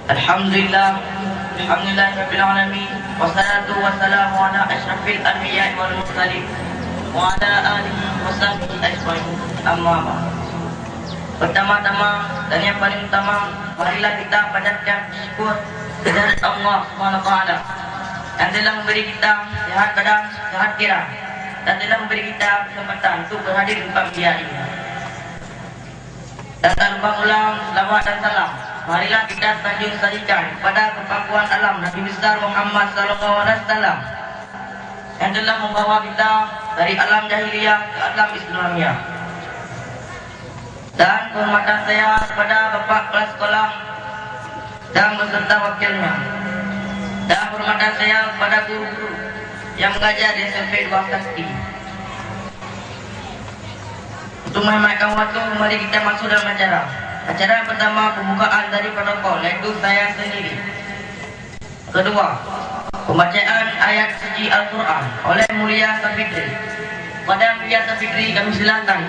Alhamdulillah, Rabbil alamin, wassalatu wassalamu ala asyrafil anbiya'i wal mursalin wa ala alihi wa sahbihi ajmain. Amma ba'd. Pertama-tama dan yang paling utama, marilah kita panjatkan syukur kehadirat Allah SWT yang telah memberi kita sehat badan, sehat kira, dan telah memberi kita kesempatan untuk berhadir di pagi ini. Dan tanpa ulang selawat dan salam, marilah kita sanjung sajikan kepada kepakuan alam Nabi besar Muhammad SAW yang telah membawa kita dari alam jahiliyah ke alam Islamiyah. Dan penghormatan saya kepada Bapak Kepala Sekolah dan beserta wakilnya. Dan penghormatan saya kepada guru-guru yang mengajar di SMP 2 Sakti. Untuk menghematkan waktu, mari kita masuk dalam acara. Acara yang pertama, pembukaan dari protokol, yaitu saya sendiri. Kedua, pembacaan ayat suci Al-Quran oleh Mulia Safitri. Pada Mulia Safitri kami silakan.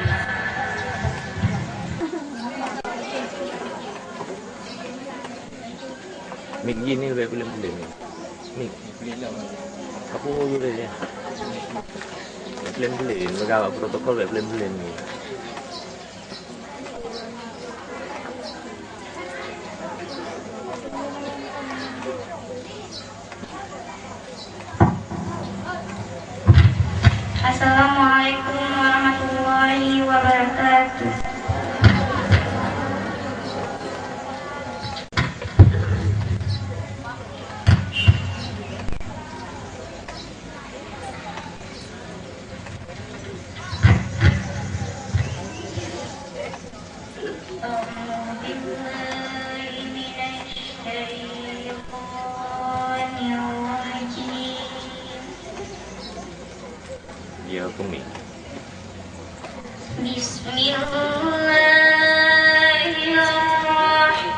Mik gini udah belum Mik aku dulu ya belum megawai protokol belum nih. Assalamualaikum warahmatullahi wabarakatuh. Ya Bumi. Bismillahirrahmanirrahim.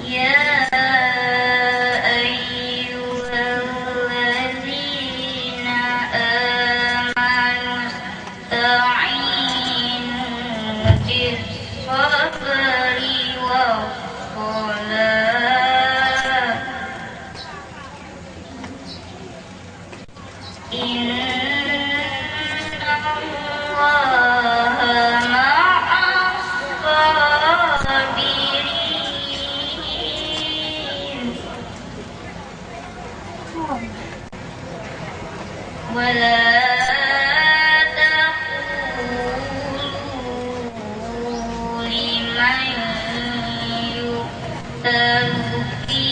Ya ayyuhallazina amanu ista'inu bis-sabri was-salah. Innallaha ma'as-sabirin. Wala taqulu liman yuqtalu fi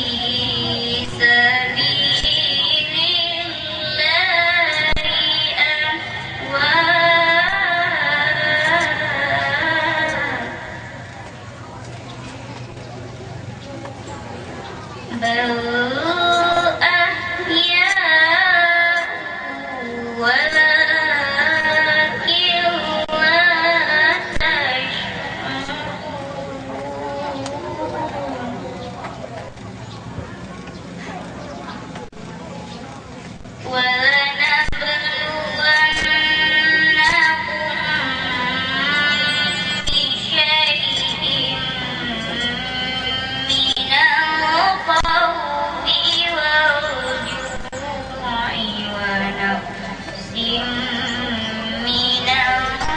sabilillahi amwat, bal ahya'u walakin la tash'urun. وَلَنَبْلُوَنَّكُمْ بِشَيْءٍ مِّنَ الْخَوْفِ وَالْجُوعِ وَنَقْصٍ مِّنَ الْأَمْوَالِ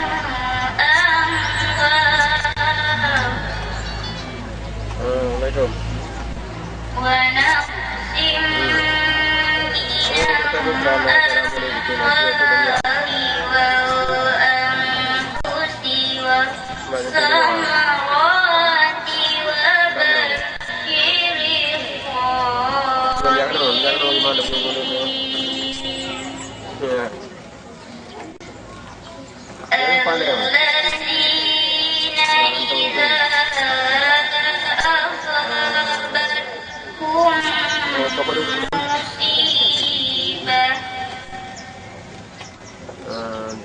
ونقص من الأموال والأنفس والثمرات وبشر الصابرين الذين إذا أصابتهم مصيبة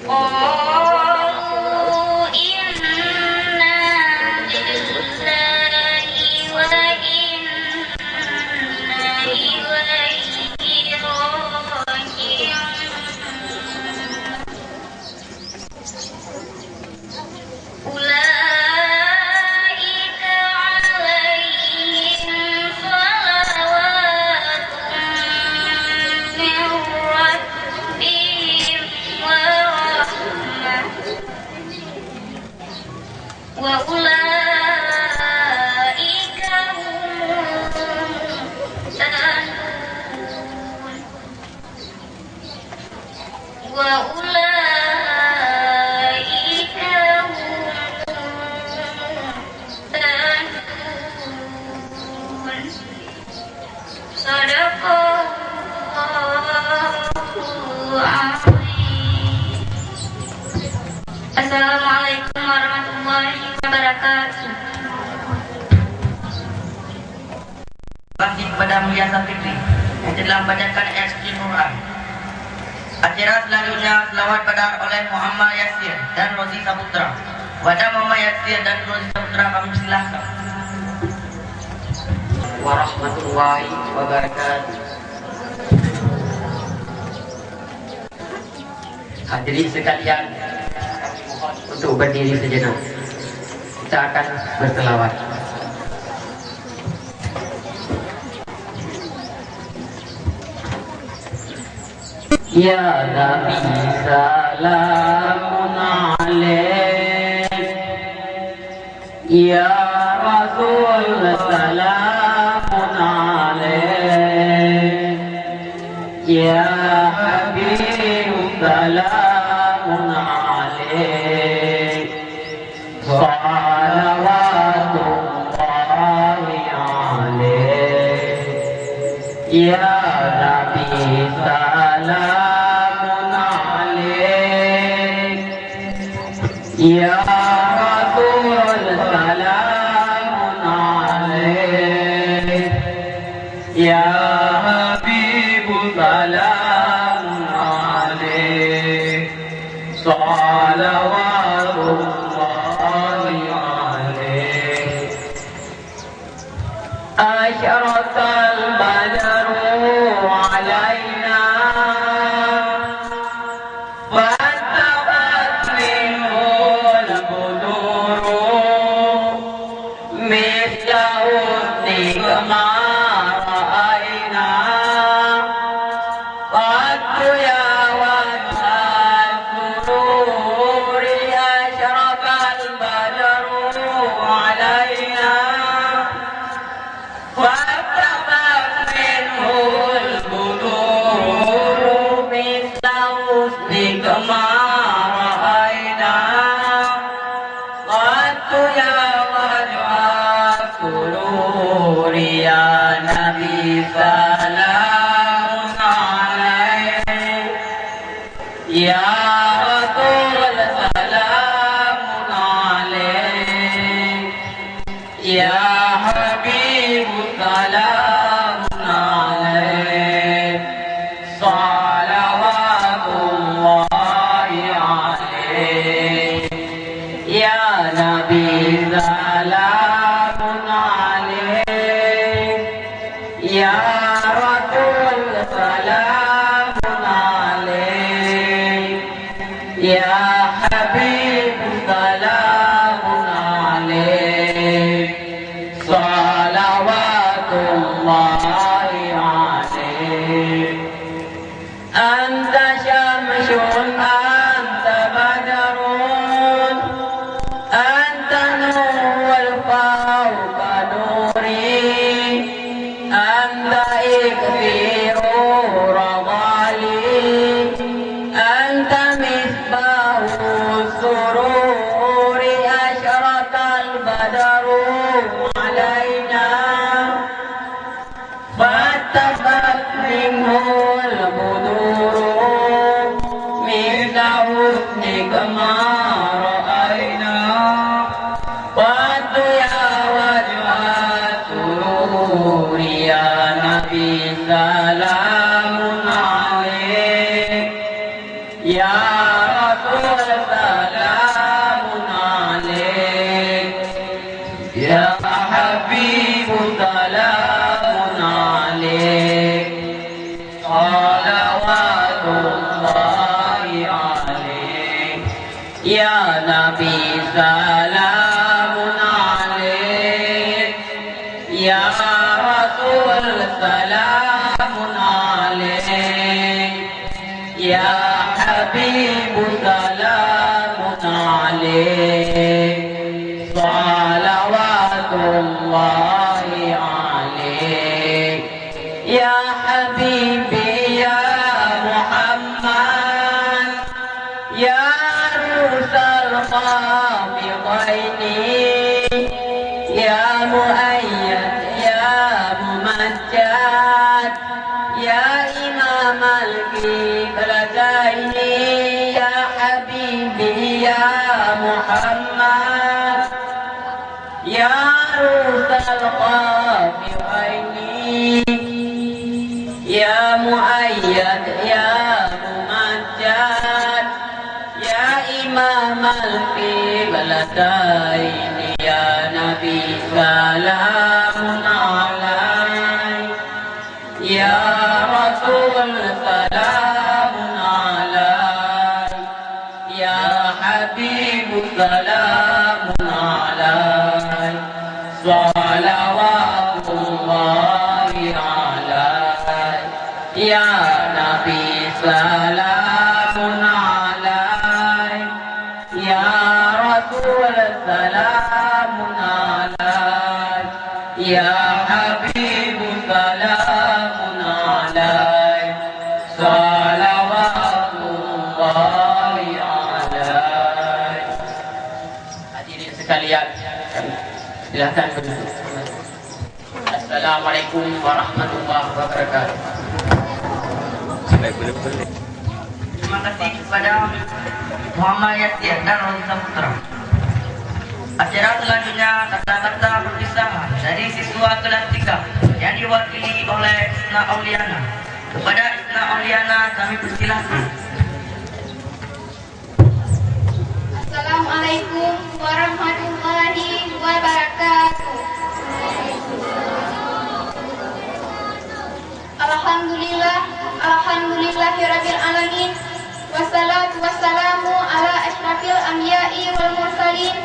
قالوا إنا لله وإنا إليه راجعون. Assalamualaikum warahmatullahi wabarakatuh. Kasih kepada Mulia Fikri yang telah membacakan ayat suci Quran. Acara selanjutnya selawat pada oleh Muhammad Yasir dan Rozi Saputra. Kepada Muhammad Yasir dan Rozi Saputra kami silakan. Warahmatullahi wabarakatuh. Hadirin sekalian, untuk berdiri sejenak. Kita akan berselawat. Ya Nabi salamun alaik, Ya Rasul salamun alaik, Ya Habib salamun alaik, salawatullahi alaik, Ya Nabi salamun alaik, Ya Rasul salamun alaik, Ya Habib salamun alaik, salawatullahi alaik. Asyaratal badru alaina fattabat minhul buduru misla husni kama ra'aina qaddu ya wajhal sururi asyrafal badru alaina fattabat minhul buduru misla husni kama ra'aina qaddu ya wajhal sururi ya Nabi salamun alaik, Ya Rasul salamun alaik, Ya Habib salamun alaik, salawatullahi alaik, Ya Nabi salamun alaik, Ya Rasul salamun alaik, Ya Habib salamun alaik, salawatullahi alaik. Anta syamsun anta badrun anta nurul fawqa nuri anta ikfiru radali anta misbahu sururi asyraqal badru alaina fattabat minhul buduru misla husni kama ra'aina qaddu ya wajhal sururi ya Nabi salamun alaik, Ya Rasul salamun alaik, Ya Habib salamun alaik, salawatullahi alaik, Ya Nabi salamun alaik, Ya Rasul salamun alaik, Ya Habib salamun alaik, salawatullahi alaik, Ya Habibi ya Muhammad, Ya Rusal Khafiqaini, Ya Muayyad ya Mumajjad, في بلدين يا حبيبي يا محمد يا روح القافرين يا مؤيد يا ممجد يا إمام في بلدين يا نبي سلام عليك يا رسول سلام عليك يا حبيب سلام عليك صلوات الله عليك يا نبي سلام عليك يا رسول سلام عليك يا حبيب سلام عليك صلوات الله عليك. Hadirin sekalian, silakan berduduk. Assalamualaikum warahmatullahi wabarakatuh. Terima kasih kepada Muhammad Yasir dan Rosa Putra. Acara selanjutnya kata-kata perpisahan dari siswa kelas 3 yang diwakili oleh Isna Auliana. Kepada Isna Auliana kami persilahkan. Assalamualaikum warahmatullahi wabarakatuh. Alhamdulillahirabbil alamin. Wassalatu wassalamu ala asyrafil anbiya'i wal mursalin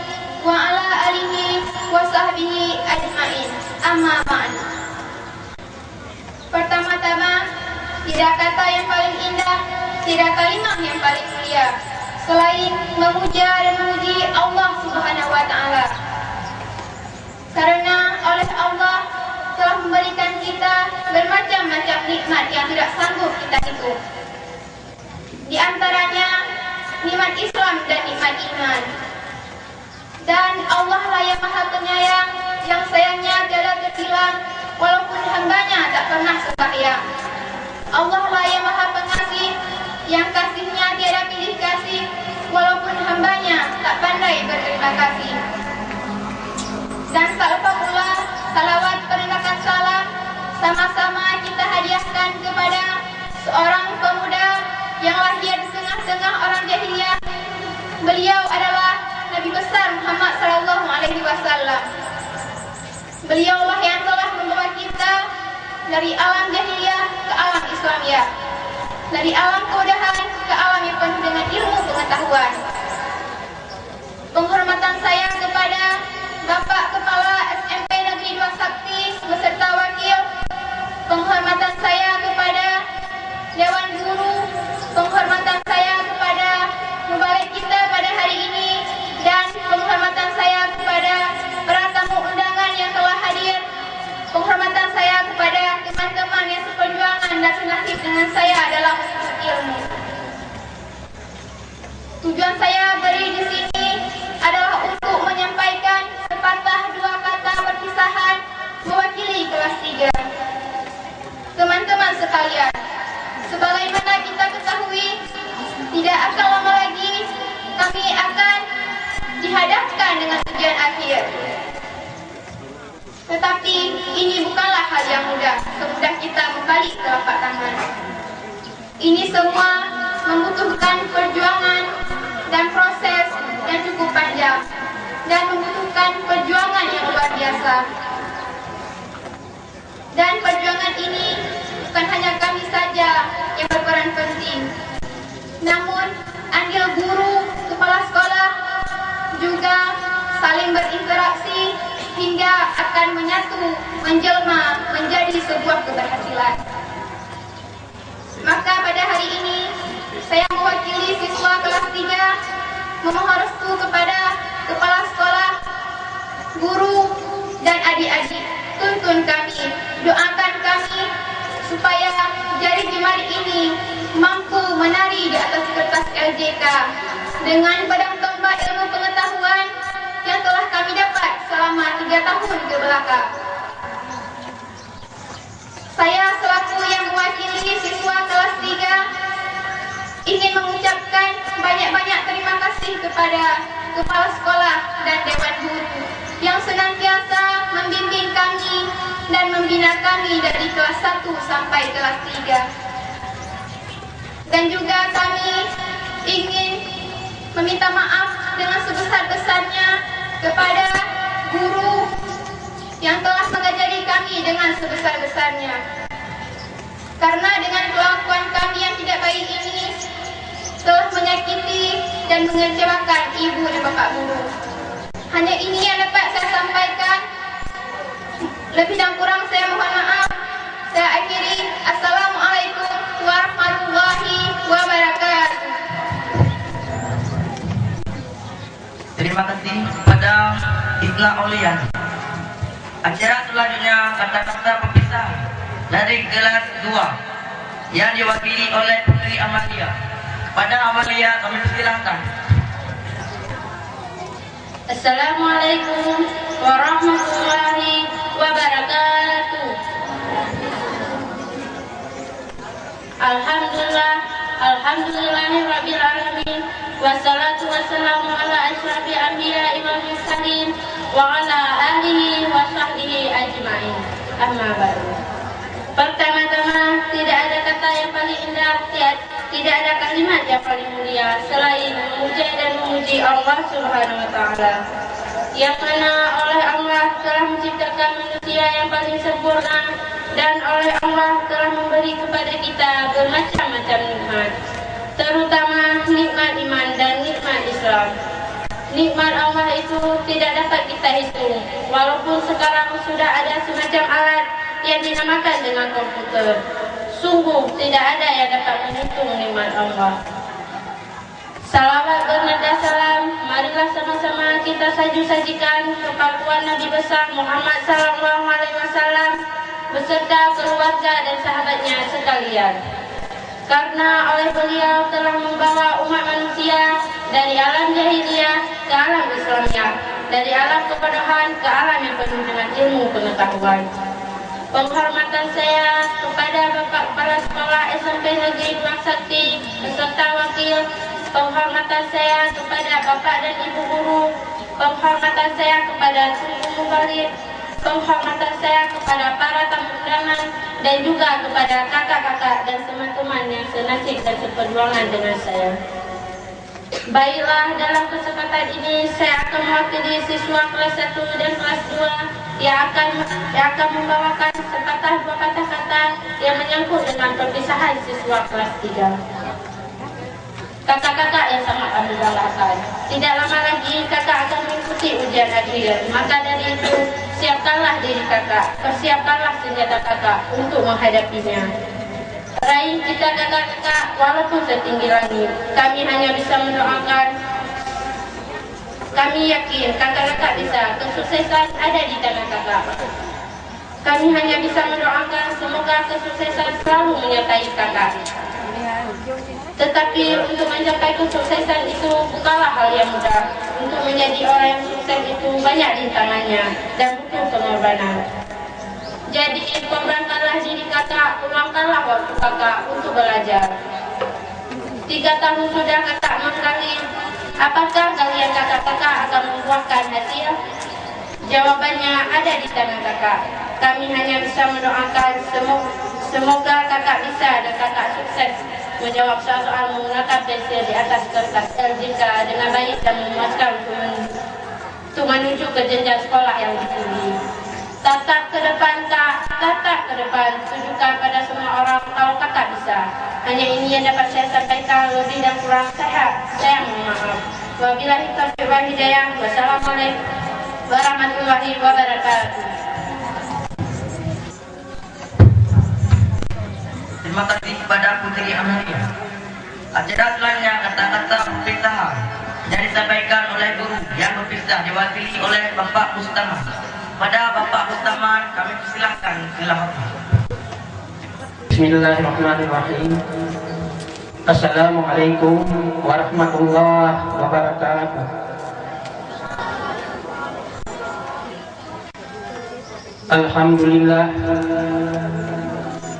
wa ala alihi wa sahbihi ajmain. Amma ba'd. Pertama-tama, tidak kata yang paling indah, tidak kalimat yang paling mulia selain memuja dan memuji Allah Subhanahu wa taala. Karena oleh Allah telah memberikan kita bermacam-macam nikmat yang tidak sanggup kita hitung. Di antaranya nikmat Islam dan nikmat iman. Dan Allah lah yang Maha Penyayang, yang sayangnya tiada terhilang walaupun hambanya tak pernah sembahyang. Allah lah yang Maha Pengasih, yang kasihnya tiada pilih kasih walaupun hambanya tak pandai berterima kasih. Dan tak lupa pula salawat peringatan salam sama-sama kita hadiahkan kepada seorang pemuda yang lahir di tengah-tengah orang jahiliyah. Beliau adalah Nabi besar Muhammad sallallahu alaihi wasallam. Beliaulah yang telah membawa kita dari alam jahiliyah ke alam Islamiyah, dari alam kebodohan ke alam yang penuh dengan ilmu pengetahuan. Penghormatan saya kepada Bapak Kepala SMP Negeri 2 Sakti beserta wakil, penghormatan saya kepada Dewan Guru, penghormatan saya kepada mubalik kita pada hari ini, dan penghormatan saya kepada para tamu undangan yang telah hadir, penghormatan saya kepada teman-teman yang seperjuangan dan senasib dengan saya dalam menuntut ilmu. Tujuan saya beri di sini adalah untuk menyampaikan sepatah dua kata perpisahan mewakili kelas 3. Teman-teman sekalian, sebagaimana kita ketahui, tidak akan lama lagi kami akan dihadapkan dengan ujian akhir. Tetapi ini bukanlah hal yang mudah, semudah kita membalik telapak tangan. Ini semua membutuhkan perjuangan dan proses yang cukup panjang, dan membutuhkan perjuangan yang luar biasa. Dan perjuangan ini bukan hanya kami saja yang berperan penting, namun andil guru, kepala sekolah juga saling berinteraksi hingga akan menyatu, menjelma menjadi sebuah keberhasilan. Maka pada hari ini saya mewakili siswa kelas 3 memohon restu kepada kepala sekolah, guru, dan adik-adik. Tuntun kami, doakan kami supaya jari jemari ini mampu menari di atas kertas LJK dengan pedang tombak ilmu pengetahuan yang telah kami dapat selama 3 tahun ke belakang. Saya selaku yang mewakili siswa kelas 3 kepala sekolah dan dewan guru yang senantiasa membimbing kami dan membina kami dari kelas 1 sampai kelas 3. Dan juga kami ingin meminta maaf dengan sebesar-besarnya kepada guru yang telah mengajari kami dengan sebesar-besarnya. Karena dengan kelakuan kami yang tidak baik ini telah menyakiti dan mengecewakan ibu dan bapak guru. Hanya ini yang dapat saya sampaikan. Lebih dan kurang saya mohon maaf. Saya akhiri. Assalamualaikum warahmatullahi wabarakatuh. Terima kasih kepada Ibnu Aulia. Acara selanjutnya kata-kata pemisah dari kelas 2 yang diwakili oleh Putri Amalia. Kepada Amalia kami persilahkan. Assalamualaikum warahmatullahi wabarakatuh. Alhamdulillahirabbil alamin. Wassalatu wassalamu ala asyrafil anbiya'i wal mursalin wa ala alihi wa sahbihi ajma'in. Amma ba'du. Pertama-tama, tidak ada kata yang paling indah, tidak ada kalimat yang paling mulia selain memuja dan memuji Allah Subhanahu wa taala. Yang mana oleh Allah telah menciptakan manusia yang paling sempurna dan oleh Allah telah memberi kepada kita bermacam-macam nikmat, terutama nikmat iman dan nikmat Islam. Nikmat Allah itu tidak dapat kita hitung, walaupun sekarang sudah ada semacam alat yang dinamakan dengan komputer. Sungguh tidak ada yang dapat menghitung nikmat Allah. Salawat bernada salam, marilah sama-sama kita sajikan kepada Nabi besar Muhammad SAW beserta keluarga dan sahabatnya sekalian. Karena oleh beliau telah membawa umat manusia dari alam jahiliyah ke alam Islamiyah, dari alam kebodohan ke alam yang penuh dengan ilmu pengetahuan. Penghormatan saya kepada Bapak Kepala Sekolah SMP Negeri Buang Sakti beserta wakil, penghormatan saya kepada Bapak dan Ibu guru, penghormatan saya kepada Tunku Mubalik, penghormatan saya kepada para tamu undangan, dan juga kepada kakak-kakak dan teman-teman yang senasib dan seperjuangan dengan saya. Baiklah, dalam kesempatan ini saya akan mewakili siswa kelas 1 dan kelas 2 yang akan membawakan sepatah dua kata-kata yang menyangkut dengan perpisahan siswa kelas 3. Kakak-kakak yang sangat kami banggakan, tidak lama lagi kakak akan mengikuti ujian akhir. Maka dari itu, siapkanlah diri kakak, persiapkanlah senjata kakak untuk menghadapinya. Raih kita kakak-kakak walaupun setinggi langit. Kami hanya bisa mendoakan. Kami yakin kakak-kakak bisa, kesuksesan ada di tangan kakak. Kami hanya bisa mendoakan semoga kesuksesan selalu menyertai kakak. Tetapi untuk mencapai kesuksesan itu bukanlah hal yang mudah. Untuk menjadi orang yang sukses itu banyak rintangannya dan butuh pengorbanan. Jadi korbankanlah diri kakak, luangkanlah waktu kakak untuk belajar. 3 tahun sudah kakak menggali. Apakah kalian kakak-kakak akan membuahkan hasil? Jawabannya ada di tangan kakak. Kami hanya bisa mendoakan semoga kakak bisa dan kakak sukses menjawab soal-soal menggunakan pensil di atas kertas LJK dengan baik dan memuaskan untuk menuju ke jenjang sekolah yang dipilih. Tatap ke depan kak, tatap ke depan, tunjukkan pada semua orang kalau kakak bisa. Hanya ini yang dapat saya sampaikan, lebih dan kurang saya mohon maaf. Wabillahi taufiq wal hidayah. Wassalamualaikum warahmatullahi wabarakatuh. Terima kasih kepada Putri Amalia. Acara selanjutnya kata-kata perpisahan yang disampaikan oleh guru yang berpisah diwakili oleh Bapak Mustaman. Pada Bapak Mustaman kami persilahkan. Silakan. Bismillahirrahmanirrahim. Assalamualaikum warahmatullahi wabarakatuh. Alhamdulillah.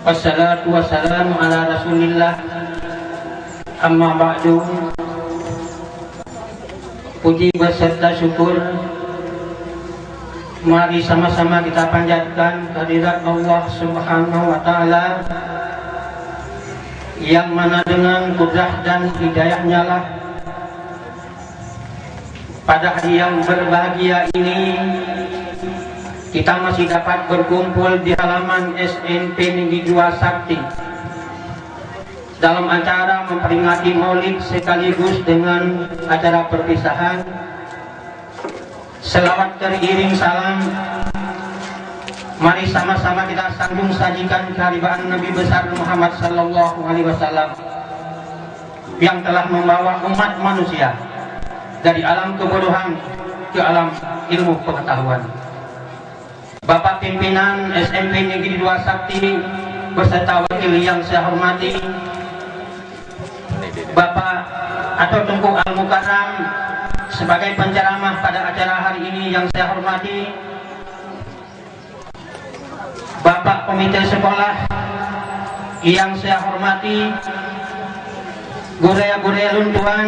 Wassalatu wassalamu ala rasulillah. Amma ba'du. puji beserta syukur mari sama-sama kita panjatkan kehadirat Allah Subhanahu wa Ta'ala, yang mana dengan kudrah dan hidayahnya lah pada hari yang berbahagia ini kita masih dapat berkumpul di halaman SMP Negeri 2 Sakti dalam acara memperingati Maulid sekaligus dengan acara perpisahan. Selawat teriring salam, mari sama-sama kita sambung sajikan keharibaan Nabi besar Muhammad sallallahu alaihi wasallam yang telah membawa umat manusia dari alam kebodohan ke alam ilmu pengetahuan. Bapak pimpinan SMP Negeri 2 Sakti beserta wakil yang saya hormati, Bapak Ato Tengku Al-Mukarram sebagai penceramah pada acara hari ini yang saya hormati, Bapak Komite Sekolah yang saya hormati, guru-guru luntuan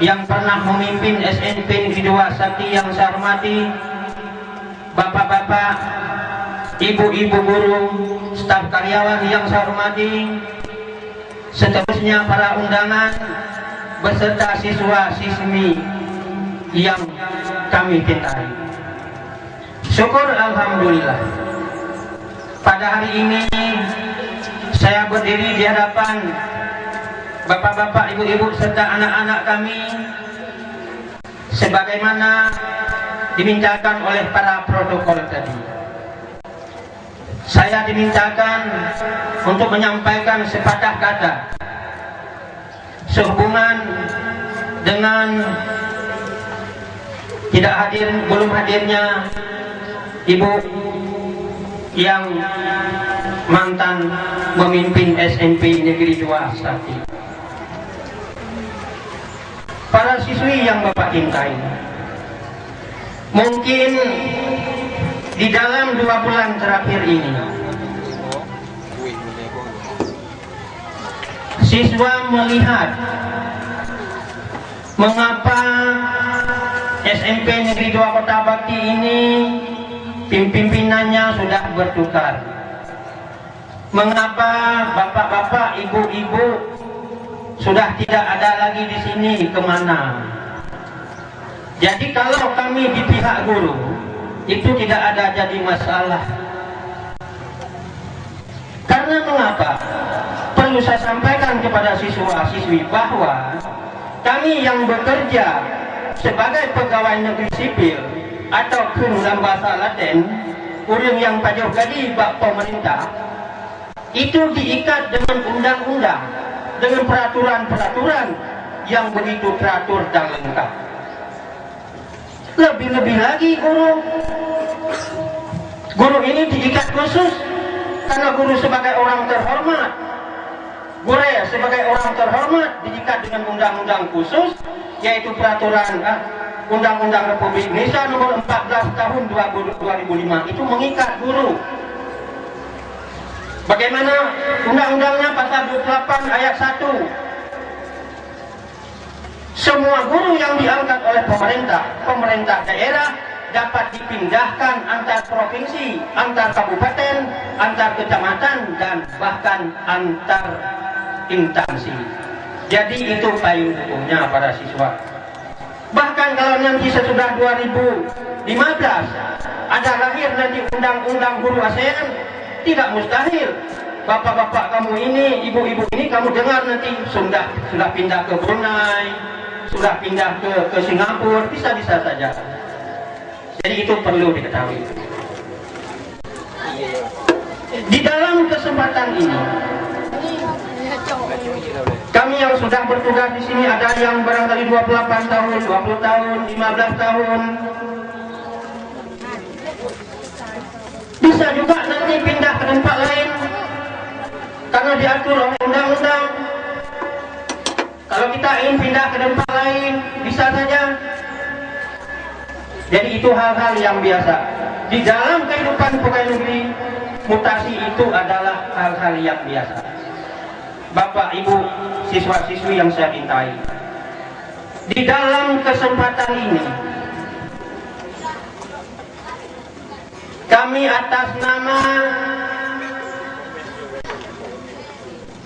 yang pernah memimpin SMP Negeri 2 Sakti yang saya hormati, bapak-bapak, ibu-ibu guru, staf karyawan yang saya hormati, seterusnya para undangan beserta siswa-siswi yang kami cintai. Syukur alhamdulillah, pada hari ini saya berdiri di hadapan bapak-bapak, ibu-ibu serta anak-anak kami sebagaimana dimintakan oleh para protokol tadi. Saya dimintakan untuk menyampaikan sepatah kata sehubungan dengan belum hadirnya Ibu yang mantan memimpin SMP Negeri 2 Sakti. Para siswi yang Bapak cintai, mungkin di dalam 2 bulan terakhir ini siswa melihat mengapa SMP Negeri 2 Kota Bakti ini pimpinannya sudah bertukar. Mengapa bapak-bapak, ibu-ibu sudah tidak ada lagi di sini, kemana? Jadi kalau kami di pihak guru itu tidak ada jadi masalah. Karena mengapa? Perlu saya sampaikan kepada siswa-siswi bahwa kami yang bekerja sebagai pegawai negeri sipil atau dalam bahasa Latin orang yang pajak gaji bak pemerintah itu diikat dengan undang-undang, dengan peraturan-peraturan yang begitu teratur dan lengkap. Lebih-lebih lagi guru ini diikat khusus karena guru sebagai orang terhormat, guru sebagai orang terhormat diikat dengan undang-undang khusus, yaitu peraturan Undang-Undang Republik Indonesia nomor 14 tahun 2005 itu mengikat guru. Bagaimana undang-undangnya pasal 28 ayat 1? Semua guru yang diangkat oleh pemerintah daerah dapat dipindahkan antar provinsi, antar kabupaten, antar kecamatan, dan bahkan antar instansi. Jadi itu payung hukumnya para siswa. Bahkan kalau nanti sesudah 2015 ada lahir nanti undang-undang guru ASEAN, tidak mustahil bapak-bapak kamu ini, ibu-ibu ini kamu dengar nanti sudah pindah ke Brunei, sudah pindah ke Singapura, bisa-bisa saja. Jadi itu perlu diketahui. Di dalam kesempatan ini kami yang sudah bertugas di sini ada yang barangkali 28 tahun, 20 tahun, 15 tahun. Bisa juga nanti pindah ke tempat lain karena diatur oleh undang-undang. Kalau kita ingin pindah ke tempat lain, bisa saja. Jadi itu hal-hal yang biasa. Di dalam kehidupan pegawai negeri, mutasi itu adalah hal-hal yang biasa. Bapak, Ibu, siswa-siswi yang saya cintai, Di dalam kesempatan ini, kami atas nama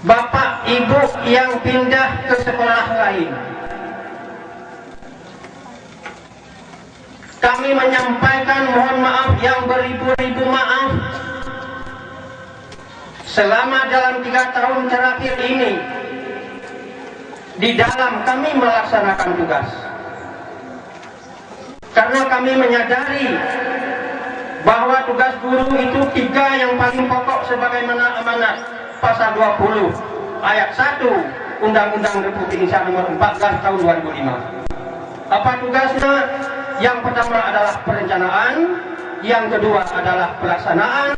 Bapak Ibu yang pindah ke sekolah lain, kami menyampaikan mohon maaf yang beribu-ribu maaf selama dalam 3 tahun terakhir ini di dalam kami melaksanakan tugas. Karena kami menyadari bahwa tugas guru itu 3 yang paling pokok sebagaimana amanat pasal 20 ayat 1 Undang-Undang Republik Indonesia nomor 14 tahun 2005. Apa tugasnya? Yang pertama adalah perencanaan, yang kedua adalah pelaksanaan,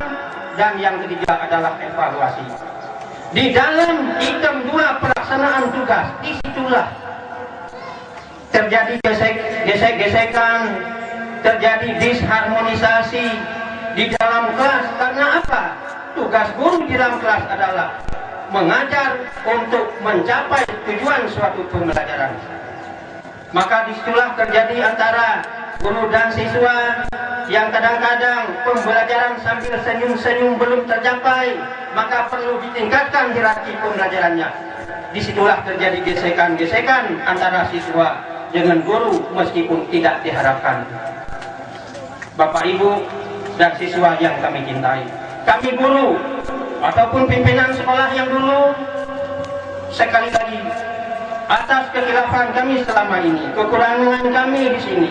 dan yang ketiga adalah evaluasi. Di dalam item 2 pelaksanaan tugas, disitulah terjadi gesek-gesekan, terjadi disharmonisasi di dalam kelas. Karena apa? Tugas guru di dalam kelas adalah mengajar untuk mencapai tujuan suatu pembelajaran. Maka disitulah terjadi antara guru dan siswa yang kadang-kadang pembelajaran sambil senyum-senyum belum tercapai, maka perlu ditingkatkan hierarki pembelajarannya. Disitulah terjadi gesekan-gesekan antara siswa dengan guru meskipun tidak diharapkan. Bapak Ibu dan siswa yang kami cintai, kami guru ataupun pimpinan sekolah yang dulu, sekali lagi atas kekhilafan kami selama ini, kekurangan kami di sini,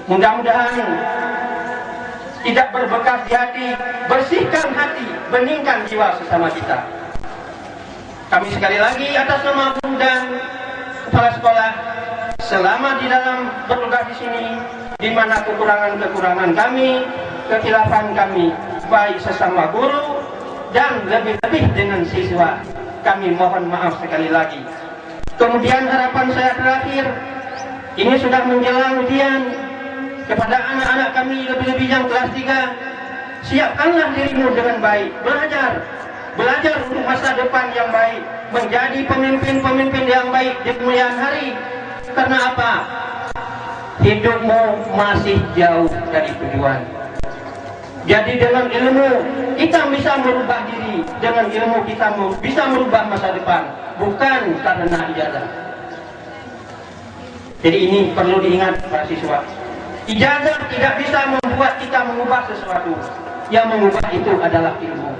mudah-mudahan tidak berbekas di hati, bersihkan hati, beningkan jiwa sesama kita. Kami sekali lagi atas nama guru dan kepala sekolah selama di dalam bertugas di sini, di mana kekurangan-kekurangan kami, kekhilafan kami, baik sesama guru dan lebih-lebih dengan siswa, kami mohon maaf sekali lagi. Kemudian harapan saya terakhir, ini sudah menjelang ujian, kepada anak-anak kami lebih-lebih yang kelas 3, siapkanlah dirimu dengan baik, belajar untuk masa depan yang baik, menjadi pemimpin-pemimpin yang baik di kemudian hari. Karena apa? Hidupmu masih jauh dari tujuan. Jadi dengan ilmu kita bisa merubah diri, dengan ilmu kita bisa merubah masa depan, bukan karena ijazah. Jadi ini perlu diingat para siswa. Ijazah tidak bisa membuat kita mengubah sesuatu. Yang mengubah itu adalah ilmu.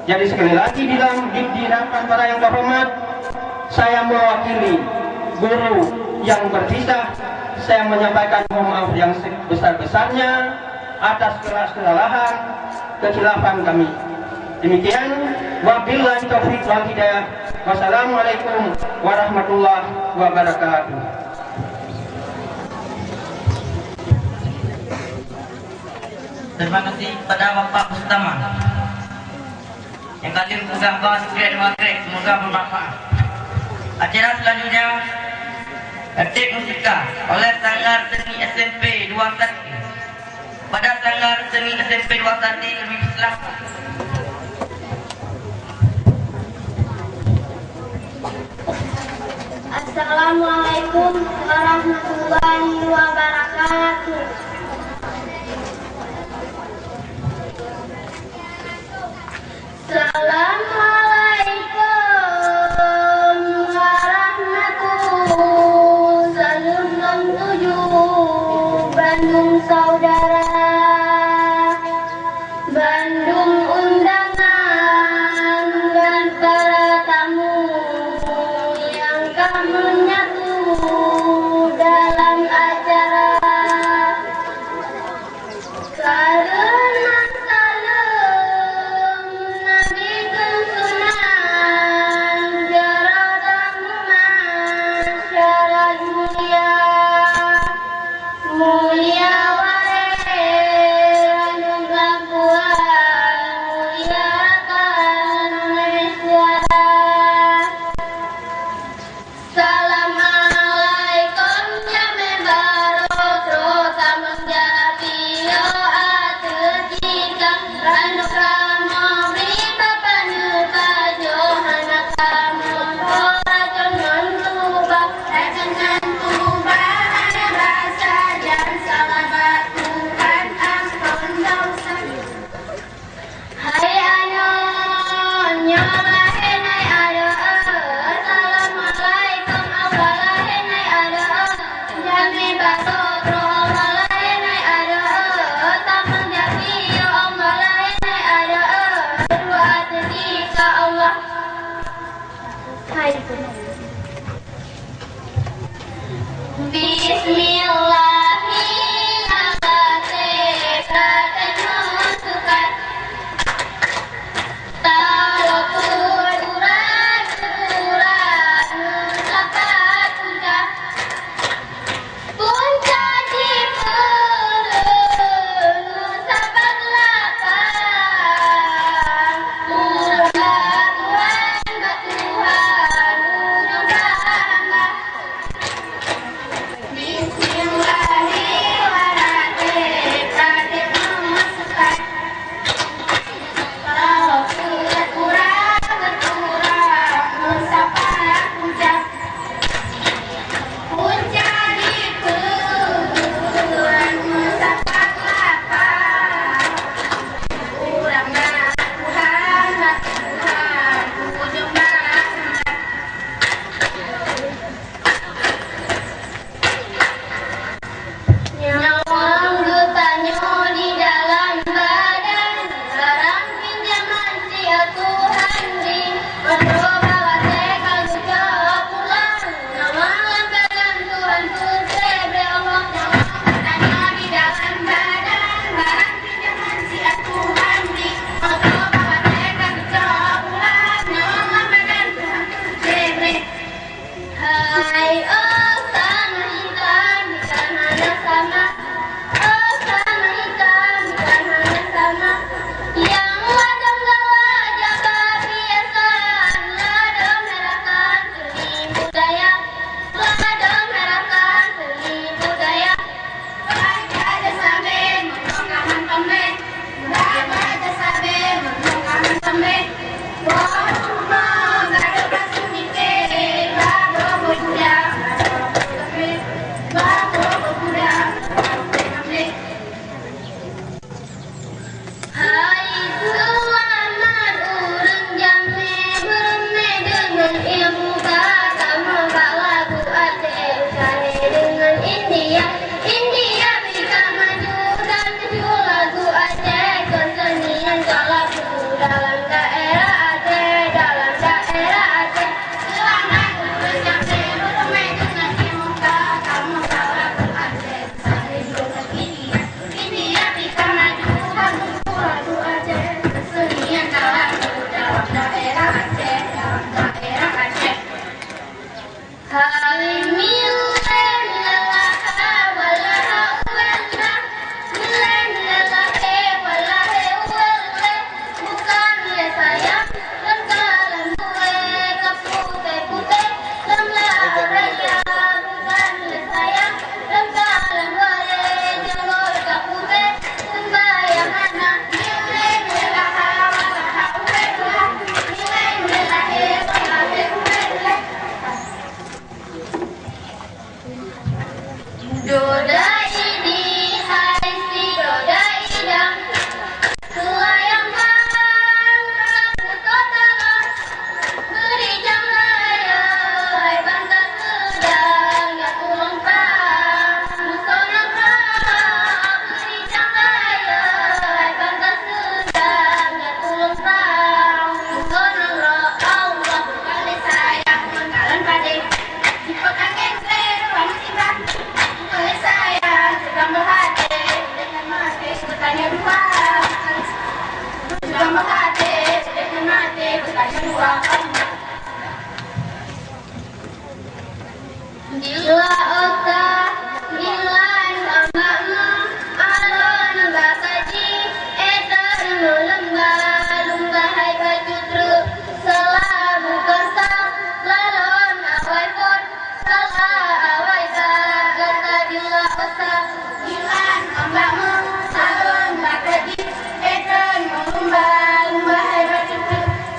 Jadi sekali lagi di hadapan para yang terhormat, saya mewakili guru yang berpisah, saya menyampaikan mohon maaf yang sebesar-besarnya atas kesalahan, kekhilafan kami. Demikian, wabillahi taufiq wal hidayah. Wassalamualaikum warahmatullahi wabarakatuh. Terima kasih kepada Bapak Mustama yang hadir menggambang dan maghrib, semoga bermanfaat. Acara selanjutnya tertib musika oleh Sanggar Seni SMP 21. Pada Sanggar Seni SMP 21 kami persilahkan. Assalamualaikum warahmatullahi wabarakatuh. Assalamualaikum warahmatullahi wabarakatuh. Bandung saudara, Bandung undangan dan para tamu yang kami menyatu dalam acara. Karena salam Nabi Sunnah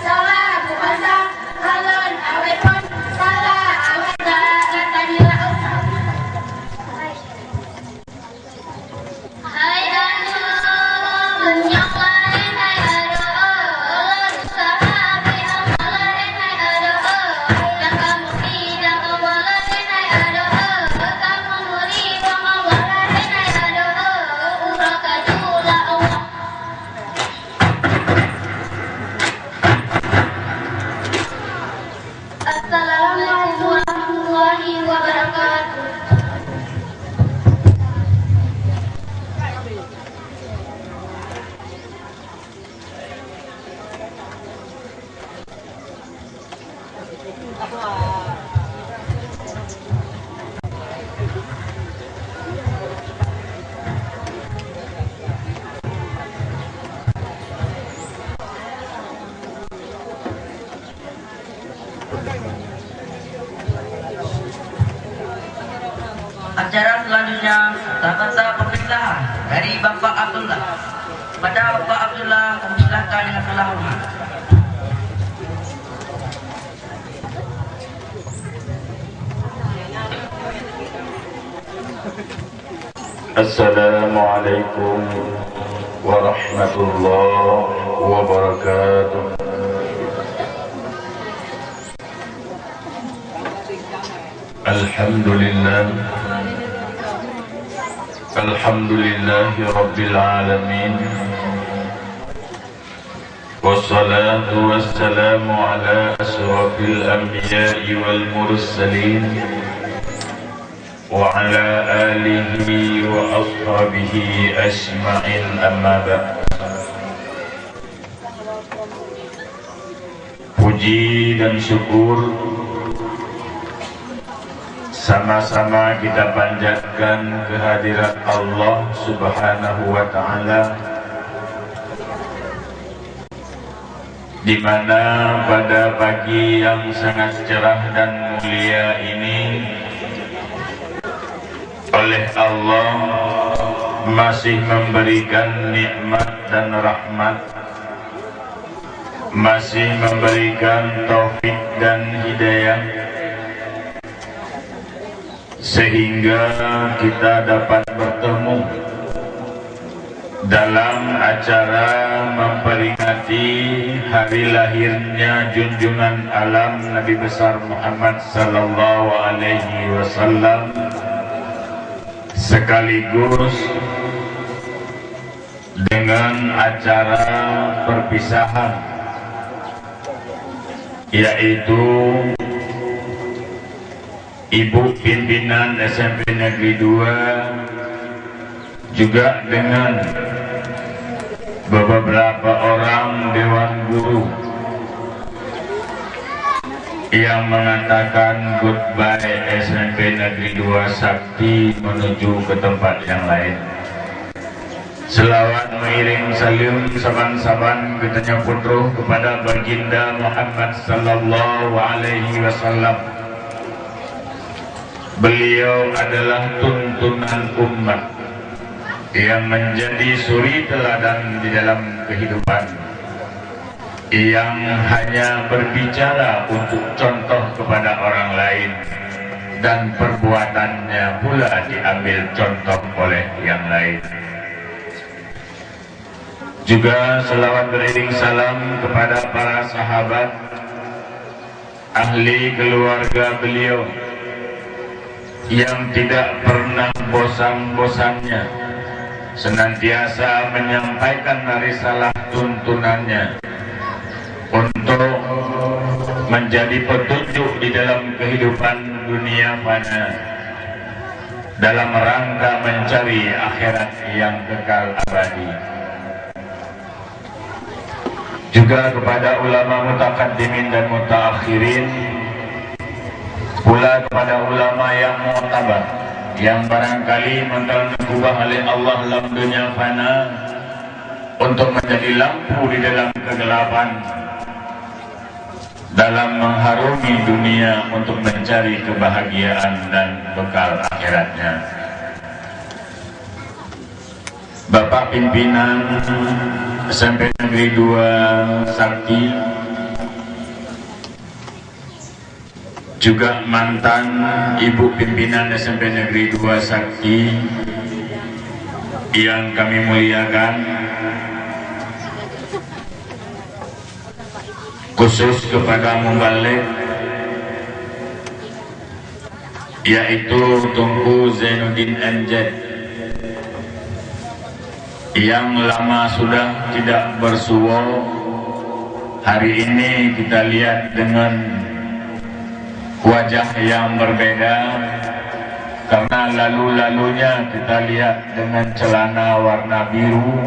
Salah, bukan salah. Acara selanjutnya kata-kata pemerintahan dari Bapak Abdullah. Pada Bapak Abdullah, kami silakan dengan segala hormat. Assalamualaikum warahmatullahi wabarakatuh. Alhamdulillahi Rabbil Alamin. Wassalatu wassalamu ala asrafil anbiya'i wal mursalin wa ala alihi wa ashabihi ajma'in, amma ba'd. Puji dan syukur sama-sama kita panjatkan kehadirat Allah Subhanahu wa Ta'ala, di mana pada pagi yang sangat cerah dan mulia ini oleh Allah masih memberikan nikmat dan rahmat, masih memberikan taufik dan hidayah, sehingga kita dapat bertemu dalam acara memperingati hari lahirnya junjungan alam Nabi besar Muhammad sallallahu alaihi wasallam, sekaligus dengan acara perpisahan, yaitu Ibu pimpinan SMP Negeri 2 juga dengan beberapa orang dewan guru yang mengatakan goodbye SMP Negeri 2 Sakti menuju ke tempat yang lain. Selawat mengiring salim saban-saban ketanya putruh kepada baginda Muhammad sallallahu alaihi wasallam. Beliau adalah tuntunan umat yang menjadi suri teladan di dalam kehidupan, yang hanya berbicara untuk contoh kepada orang lain dan perbuatannya pula diambil contoh oleh yang lain. Juga selawat beriring salam kepada para sahabat, ahli keluarga beliau, yang tidak pernah bosan-bosannya senantiasa menyampaikan risalah tuntunannya untuk menjadi petunjuk di dalam kehidupan dunia fana dalam rangka mencari akhirat yang kekal abadi. Juga kepada ulama mutakaddimin dan mutaakhirin, pula kepada ulama yang mu'tabar, yang barangkali mental-kubah oleh Allah dalam dunia fana untuk menjadi lampu di dalam kegelapan, dalam mengharumi dunia untuk mencari kebahagiaan dan bekal akhiratnya. Bapak pimpinan SMP Negeri 2 Sakti, juga mantan ibu pimpinan SMP Negeri 2 Sakti yang kami muliakan, khusus kepada mubalik, yaitu Tunku Zainuddin MJ, yang lama sudah tidak bersuara. Hari ini kita lihat dengan wajah yang berbeda, karena lalu-lalunya kita lihat dengan celana warna biru,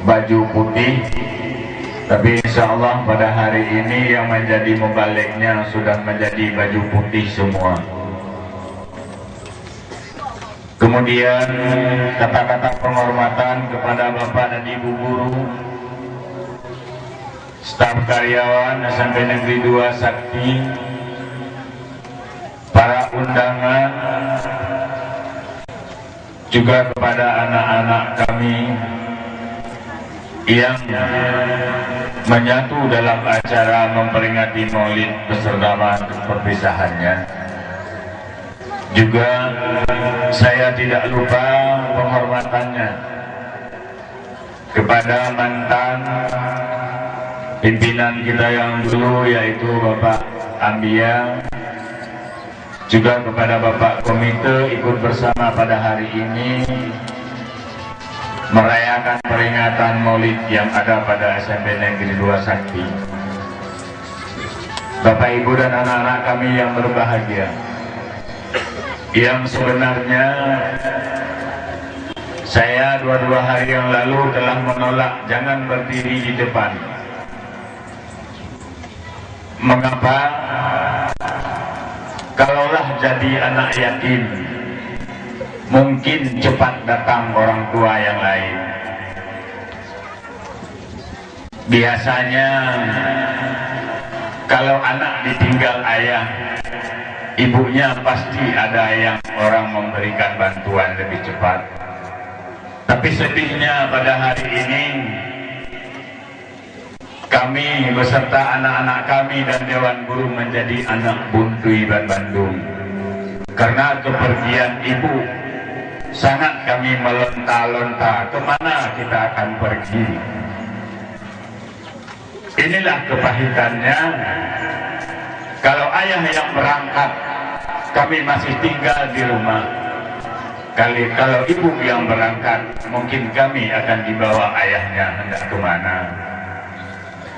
baju putih, Tapi insya Allah pada hari ini yang menjadi mubaliknya sudah menjadi baju putih semua. Kemudian kata-kata penghormatan kepada Bapak dan Ibu guru, staf karyawan SMP Negeri 2 Sakti, para undangan, juga kepada anak-anak kami yang menyatu dalam acara memperingati Maulid beserta perpisahannya. Juga saya tidak lupa penghormatannya kepada mantan pimpinan kita yang dulu, yaitu Bapak Ambia, juga kepada Bapak Komite ikut bersama pada hari ini merayakan peringatan Maulid yang ada pada SMP Negeri 2 Sakti. Bapak Ibu dan anak-anak kami yang berbahagia, yang sebenarnya saya 2 hari yang lalu telah menolak jangan berdiri di depan. Mengapa? Kalaulah jadi anak yatim, mungkin cepat datang orang tua yang lain. Biasanya kalau anak ditinggal ayah, ibunya pasti ada yang orang memberikan bantuan lebih cepat. Tapi sedihnya pada hari ini, kami beserta anak-anak kami dan Dewan Guru menjadi anak buntu Iban Bandung. Karena kepergian ibu, sangat kami melonta-lonta kemana kita akan pergi. Inilah kepahitannya. Kalau ayah yang berangkat, kami masih tinggal di rumah. Kalau ibu yang berangkat, mungkin kami akan dibawa ayahnya hendak kemana.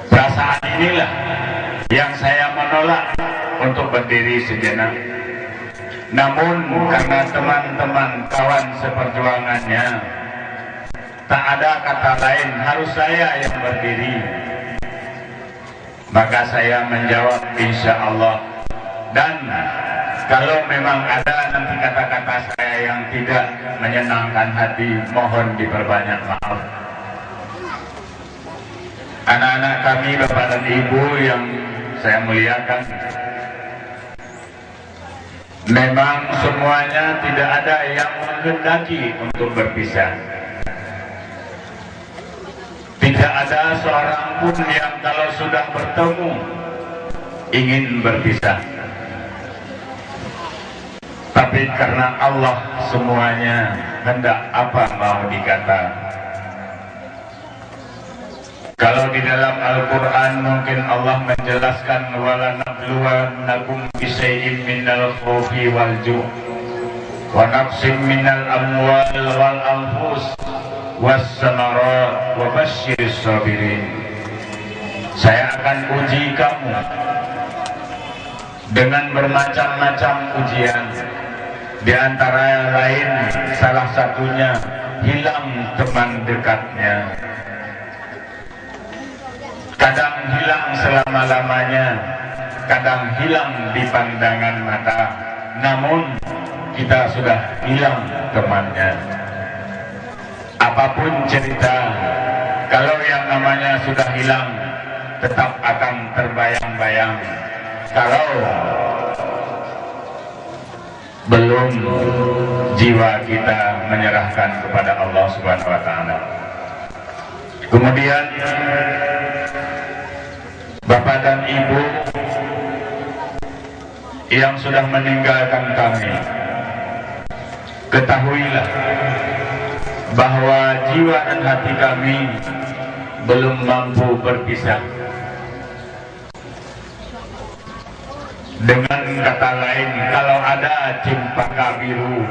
Perasaan inilah yang saya menolak untuk berdiri sejenak. Namun karena teman-teman kawan seperjuangannya, tak ada kata lain, harus saya yang berdiri. Maka saya menjawab insya Allah. Dan kalau memang ada nanti kata-kata saya yang tidak menyenangkan hati, mohon diperbanyak maaf. Anak-anak kami, Bapak dan Ibu yang saya muliakan, memang semuanya tidak ada yang menghendaki untuk berpisah. Tidak ada seorang pun yang kalau sudah bertemu ingin berpisah. Tapi karena Allah semuanya hendak apa mau dikata. Kalau di dalam Al-Quran mungkin Allah menjelaskan wala nabluwannakum bisyai'in minal khawfi wal ju' wa naqsim minal amwal wal anfus was samarat wa basyiris sabirin. Saya akan uji kamu dengan bermacam-macam ujian. Di antara lain salah satunya hilang teman dekatnya. Kadang hilang selama-lamanya, kadang hilang di pandangan mata, namun kita sudah hilang temannya. Apapun cerita, kalau yang namanya sudah hilang, tetap akan terbayang-bayang. Kalau belum jiwa kita menyerahkan kepada Allah Subhanahu wa Ta'ala. Kemudian Bapak dan Ibu yang sudah meninggalkan kami, ketahuilah bahwa jiwa dan hati kami belum mampu berpisah. Dengan kata lain, kalau ada cempaka biru,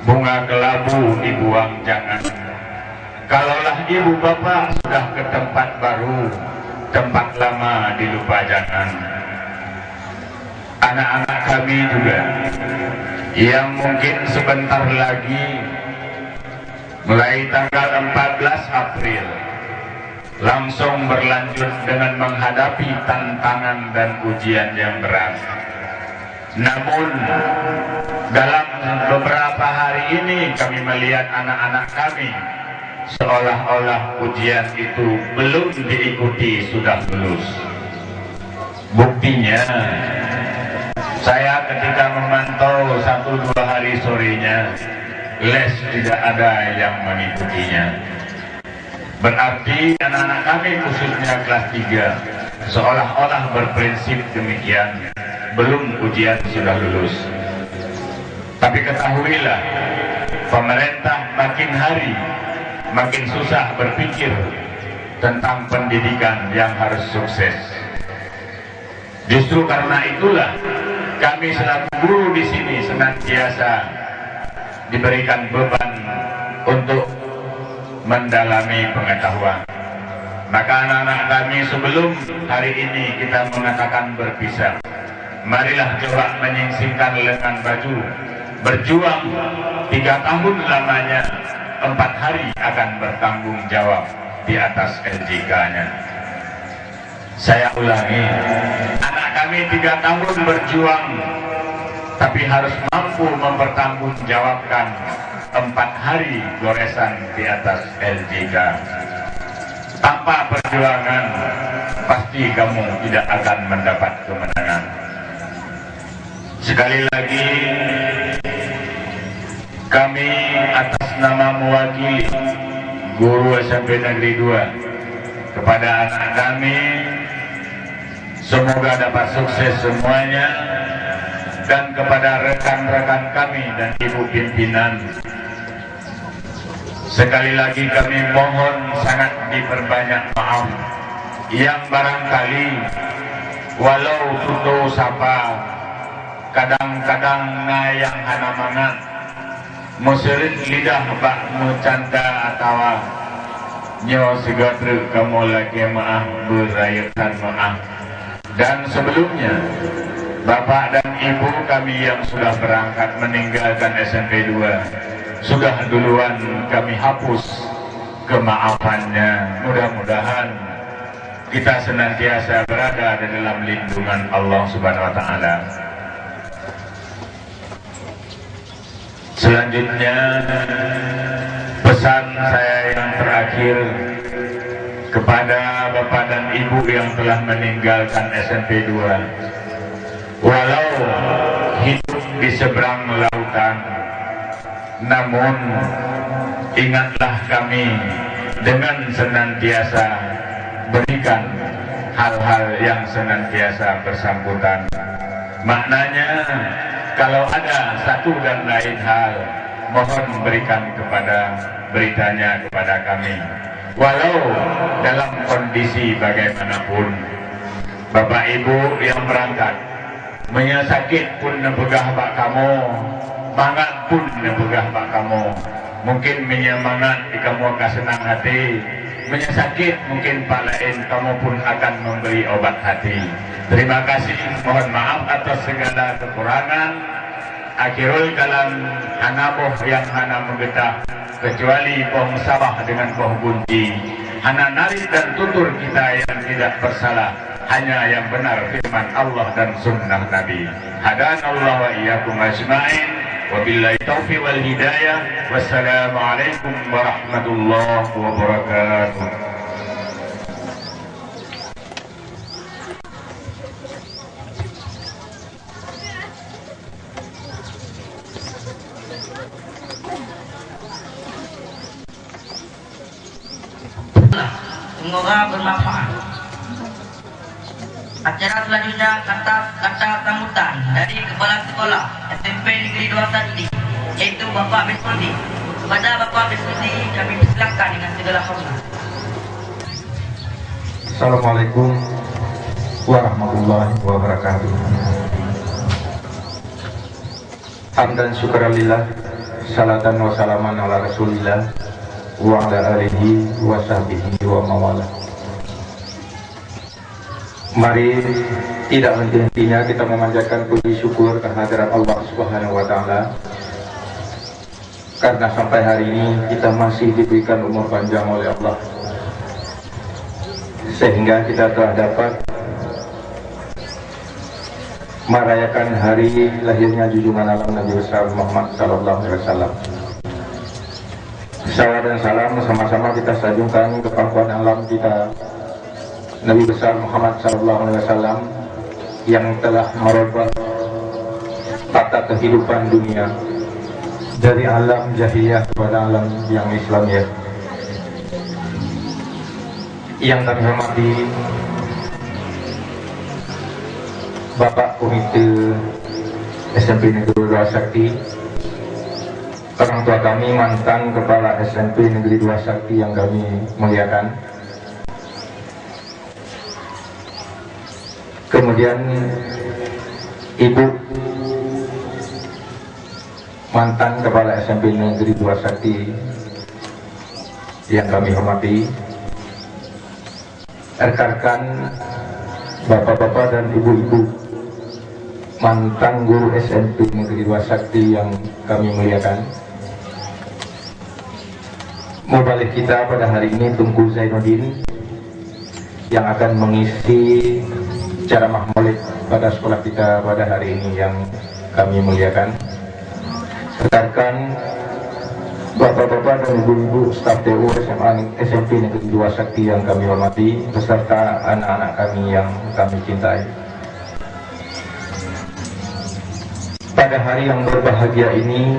bunga kelabu dibuang jangan. Kalaulah ibu bapak sudah ke tempat baru, tempat lama dilupa jangan. Anak-anak kami juga yang mungkin sebentar lagi mulai tanggal 14 April langsung berlanjut dengan menghadapi tantangan dan ujian yang berat. Namun dalam beberapa hari ini kami melihat anak-anak kami seolah-olah ujian itu belum diikuti sudah lulus. Buktinya, saya ketika memantau 1-2 hari sorenya, les tidak ada yang mengikutinya. Berarti anak-anak kami khususnya kelas 3 seolah-olah berprinsip demikian, belum ujian sudah lulus. Tapi ketahuilah, pemerintah makin hari makin susah berpikir tentang pendidikan yang harus sukses. Justru karena itulah kami selaku guru di sini senantiasa diberikan beban untuk mendalami pengetahuan. Maka anak-anak kami sebelum hari ini kita mengatakan berpisah, marilah coba menyingsingkan lengan baju, berjuang 3 tahun lamanya, 4 hari akan bertanggung jawab di atas LJK-nya. Saya ulangi, anak kami 3 tahun berjuang, tapi harus mampu mempertanggungjawabkan 4 hari goresan di atas LJK. Tanpa perjuangan, pasti kamu tidak akan mendapat kemenangan. Sekali lagi, kami atas nama mewakili guru SMP Negeri 2 kepada anak kami, semoga dapat sukses semuanya, dan kepada rekan-rekan kami dan ibu pimpinan, sekali lagi kami mohon sangat diperbanyak maaf yang barangkali walau tutu sapa kadang-kadang ngayang hana mangat musirin lidah bak mucanda atawa nyo segatra kamu lagi maaf berayatan maaf. Dan sebelumnya Bapak dan Ibu kami yang sudah berangkat meninggalkan SMP 2 sudah duluan kami hapus kemaafannya. Mudah-mudahan kita senantiasa berada di dalam lindungan Allah Subhanahu wa Ta'ala. Selanjutnya, pesan saya yang terakhir kepada Bapak dan Ibu yang telah meninggalkan SMP 2. Walau hidup di seberang lautan, namun ingatlah kami dengan senantiasa berikan hal-hal yang senantiasa bersangkutan. Maknanya, kalau ada satu dan lain hal, mohon berikan beritanya kepada kami. Walau dalam kondisi bagaimanapun, Bapak Ibu yang berangkat, menyakit pun nebegah bak kamu, mangat pun nebegah bak kamu. Mungkin menyemangat kamu akan senang hati, menyakit mungkin pak lain kamu pun akan memberi obat hati. Terima kasih, mohon maaf atas segala kekurangan. Akhirul kalam hanaboh yang hana menggetah, kecuali poh sabah dengan poh bunci. Hana narik dan tutur kita yang tidak bersalah, hanya yang benar firman Allah dan sunnah Nabi. Hadanallahu wa iyyakum ajma'in. Wabillahi taufiq wal hidayah. Wassalamualaikum warahmatullahi wabarakatuh. Semoga bermanfaat. Acara selanjutnya kata sambutan dari Kepala Sekolah SMP Negeri 2 Sati, yaitu Bapak Besudi. Kepada Bapak Besudi kami persilakan dengan segala hormat. Assalamualaikum warahmatullahi wabarakatuh. Hamdan syukralillah, salatan wa salaman ala rasulillah wa ala alihi wa sahbihi wa mawala. Mari tidak henti-hentinya kita memanjatkan puji syukur kehadirat Allah Subhanahu wa Ta'ala, karena sampai hari ini kita masih diberikan umur panjang oleh Allah. sehingga kita telah dapat merayakan hari lahirnya junjungan alam Nabi besar Muhammad sallallahu alaihi wasallam. Salawat dan salam sama-sama kita sanjungkan ke pangkuan alam kita Nabi besar Muhammad sallallahu alaihi wasallam yang telah merubah tata kehidupan dunia dari alam jahiliyah kepada alam yang Islamiyah. Yang kami hormati Bapak Komite SMP Negeri Dua Sakti, orang tua kami mantan Kepala SMP Negeri Dua Sakti yang kami muliakan, kemudian Ibu mantan Kepala SMP Negeri Dua Sakti yang kami hormati, rekan-rekan bapak-bapak dan ibu-ibu mantan guru SMP Negeri Dua Sakti yang kami muliakan. Mubalik kita pada hari ini Tunku Zainuddin yang akan mengisi ceramah maulid pada sekolah kita pada hari ini yang kami muliakan. Rekan-rekan bapak-bapak dan ibu-ibu staf TU SMA SMP Negeri Dua Sakti yang kami hormati, beserta anak-anak kami yang kami cintai. Pada hari yang berbahagia ini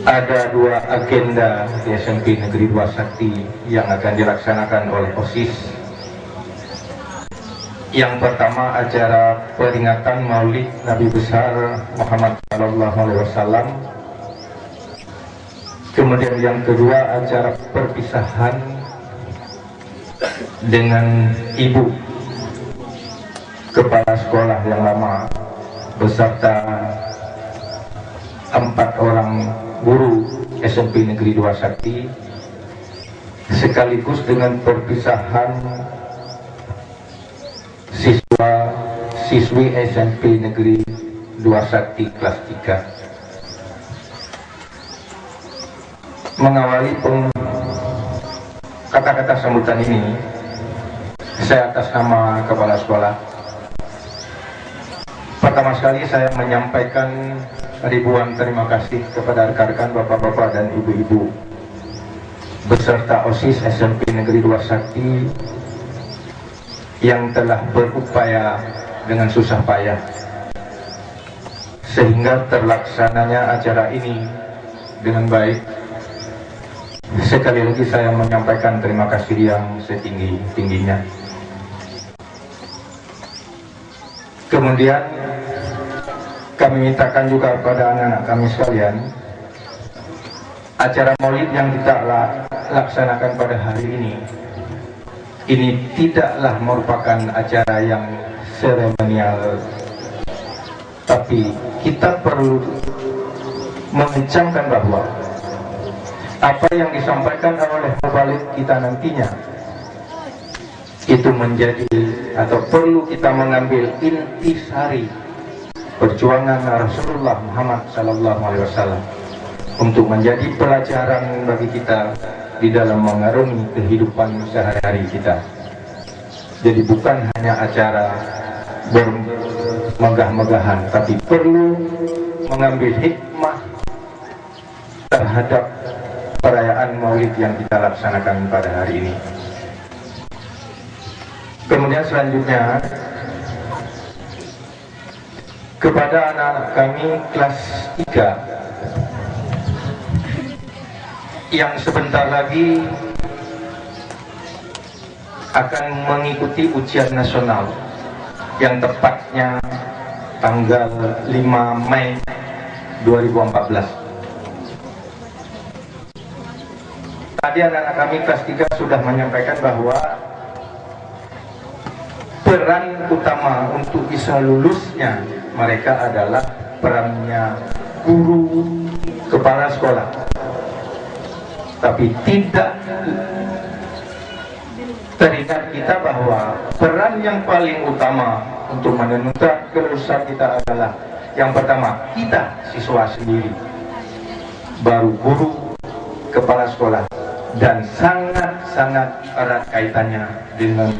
ada dua agenda di SMP Negeri Dua Sakti yang akan dilaksanakan oleh OSIS. Yang pertama acara peringatan Maulid Nabi besar Muhammad sallallahu alaihi wasallam. Kemudian yang kedua acara perpisahan dengan ibu kepala sekolah yang lama beserta 4 orang guru SMP Negeri Dua Sakti, sekaligus dengan perpisahan siswi SMP Negeri Dua Sakti kelas 3. Mengawali kata-kata sambutan ini, saya atas nama kepala sekolah, pertama sekali saya menyampaikan ribuan terima kasih kepada rekan-rekan bapak-bapak dan ibu-ibu beserta OSIS SMP Negeri Dua Sakti yang telah berupaya dengan susah payah sehingga terlaksananya acara ini dengan baik. Sekali lagi saya menyampaikan terima kasih yang setinggi-tingginya. Kemudian kami mintakan juga kepada anak-anak kami sekalian, acara maulid yang kita laksanakan pada hari ini tidaklah merupakan acara yang seremonial, tapi kita perlu mengencangkan bahwa apa yang disampaikan oleh mubalik kita nantinya itu menjadi atau perlu kita mengambil intisari perjuangan Rasulullah Muhammad sallallahu alaihi wasallam untuk menjadi pelajaran bagi kita di dalam mengarungi kehidupan sehari-hari kita. Jadi bukan hanya acara bermegah-megahan, tapi perlu mengambil hikmah terhadap perayaan Maulid yang kita laksanakan pada hari ini. Kemudian selanjutnya kepada anak-anak kami kelas 3 yang sebentar lagi akan mengikuti ujian nasional yang tepatnya tanggal 5 Mei 2014. Tadi anak-anak kami kelas 3 sudah menyampaikan bahwa peran utama untuk bisa lulusnya mereka adalah perannya guru kepala sekolah. Tapi tidak teringat kita bahwa peran yang paling utama untuk menentukan kelulusan kita adalah yang pertama kita siswa sendiri, baru guru kepala sekolah, dan sangat sangat erat kaitannya dengan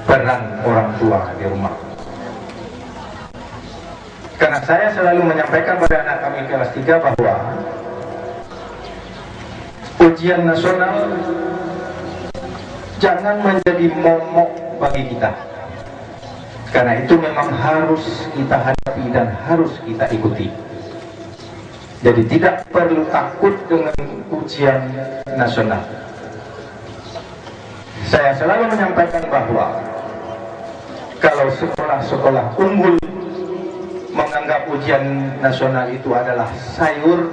peran orang tua di rumah. Karena saya selalu menyampaikan pada anak kami kelas 3 bahwa ujian nasional jangan menjadi momok bagi kita. Karena itu memang harus kita hadapi dan harus kita ikuti. Jadi tidak perlu takut dengan ujian nasional. Saya selalu menyampaikan bahwa kalau sekolah-sekolah unggul menganggap ujian nasional itu adalah sayur,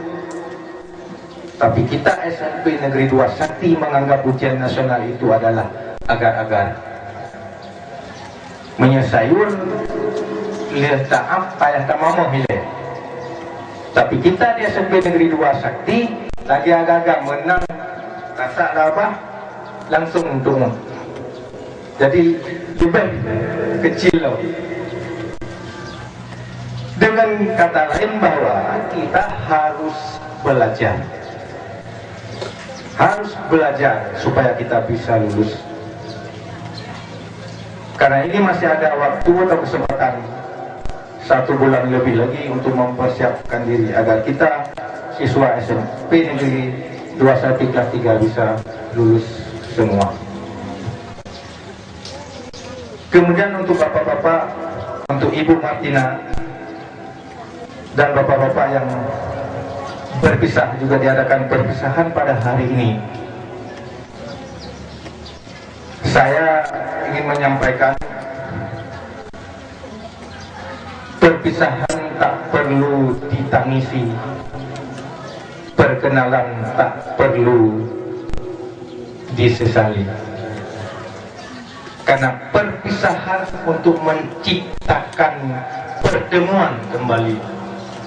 tapi kita SMP Negeri 2 Sakti menganggap ujian nasional itu adalah agar-agar. Menyesayur, lihat tak payah tak mau hileh. Tapi kita di SMP Negeri 2 Sakti lagi agak-agak menang, rasa apa? Langsung untuk. Jadi lebih kecil loh. Dengan kata lain bahwa kita harus belajar. Harus belajar supaya kita bisa lulus. Karena ini masih ada waktu atau kesempatan 1 bulan lebih lagi untuk mempersiapkan diri agar kita siswa SMP Negeri 21 kelas 3 bisa lulus semua. Kemudian untuk bapak-bapak, untuk Ibu Martina dan bapak-bapak yang berpisah, juga diadakan perpisahan pada hari ini. Saya ingin menyampaikan perpisahan tak perlu ditangisi, perkenalan tak perlu disesali. Karena perpisahan untuk menciptakan pertemuan kembali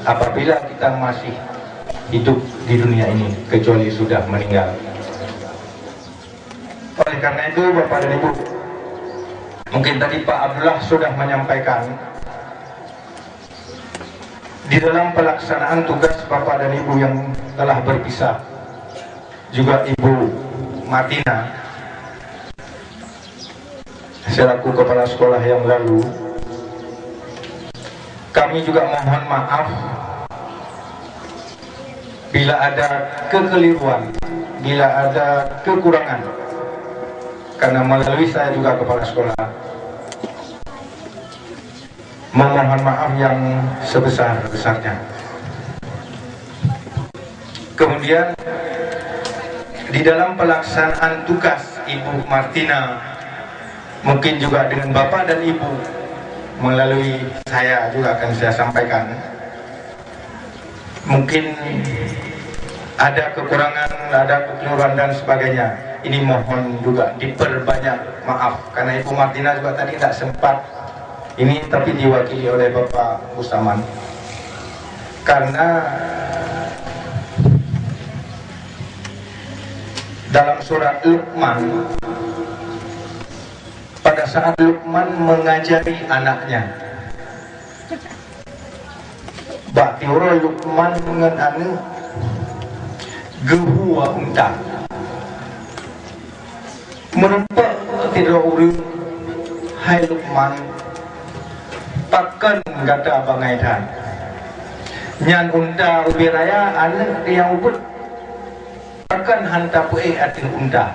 apabila kita masih hidup di dunia ini, kecuali sudah meninggal. Oleh karena itu Bapak dan Ibu, mungkin tadi Pak Abdullah sudah menyampaikan di dalam pelaksanaan tugas Bapak dan Ibu yang telah berpisah, juga Ibu Martina selaku kepala sekolah yang lalu, kami juga mohon maaf bila ada kekeliruan, bila ada kekurangan, karena melalui saya juga kepala sekolah memohon maaf yang sebesar-besarnya. Kemudian di dalam pelaksanaan tugas Ibu Martina, mungkin juga dengan Bapak dan Ibu melalui saya juga akan saya sampaikan, mungkin ada kekurangan, ada kekeliruan dan sebagainya. Ini mohon juga diperbanyak maaf, karena Ibu Martina juga tadi tidak sempat ini, tapi diwakili oleh Bapak Bustaman. Karena dalam surat Luqman, pada saat Luqman mengajari anaknya, Batiura Luqman mengenai gehuwa unta merempak tidak urung, hai Luqman, pakan kata bangai dan nyan unta ubi raya anak yang ubud pakan hantar pu'e atin unta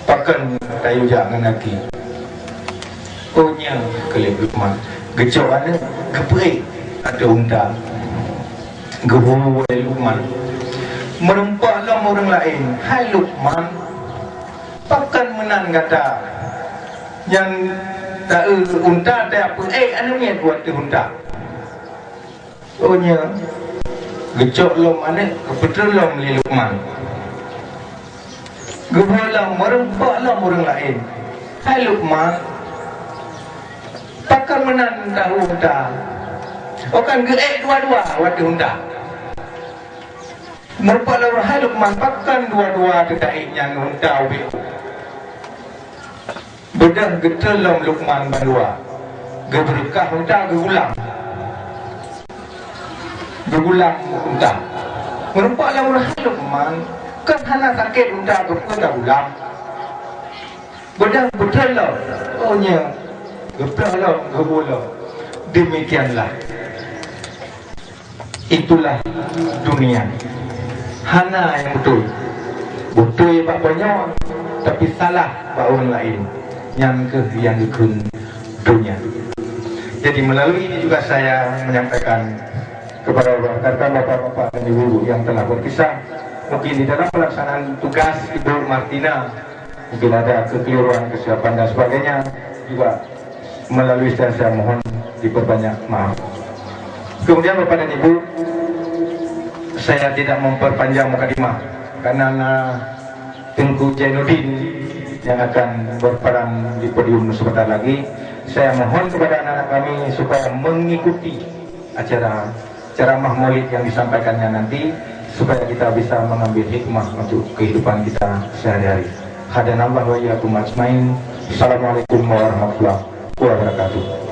pakan tayu jangan lagi. Oh nya kelip Luqman gecok anak kepu'e ada unta gehuwa Luqman merempaklah orang lain, hai Luqman, pakan menan kata yang tak unta tak apa anunya buat tu unta. Oh nya gecok lom anak kebetul lom li Luqman gehuwa merempaklah orang lain, hai Luqman, pakan menan tahu unta. Oh kan dua-dua waktu unta merempaklah orang, hai Luqman, pakan dua-dua terdaiknya unta ubi bedah getelom Luqman bandua geberkah unta gegulang unta merempaklah orang, hai Luqman, kan hana sakit unta ke dah ulang. Bedang betul lah. Oh nya. Geplah lah, gebola. Demikianlah. Itulah dunia. Hana yang betul. Betul pak banyak, tapi salah pak orang lain. Yang ikut dunia. Jadi melalui ini juga saya menyampaikan kepada rekan-rekan bapak-bapak dan ibu yang telah berkisah, mungkin di dalam pelaksanaan tugas Ibu Martina mungkin ada kekeliruan, kesiapan dan sebagainya, juga melalui saya mohon diperbanyak maaf. Kemudian Bapak dan Ibu, saya tidak memperpanjang mukadimah karena Tengku Jainuddin yang akan berperan di podium sebentar lagi. Saya mohon kepada anak-anak kami supaya mengikuti acara ceramah maulid yang disampaikannya nanti, supaya kita bisa mengambil hikmah untuk kehidupan kita sehari-hari. Hadanallahu wa iyyakum ajmain. Assalamualaikum warahmatullahi wabarakatuh.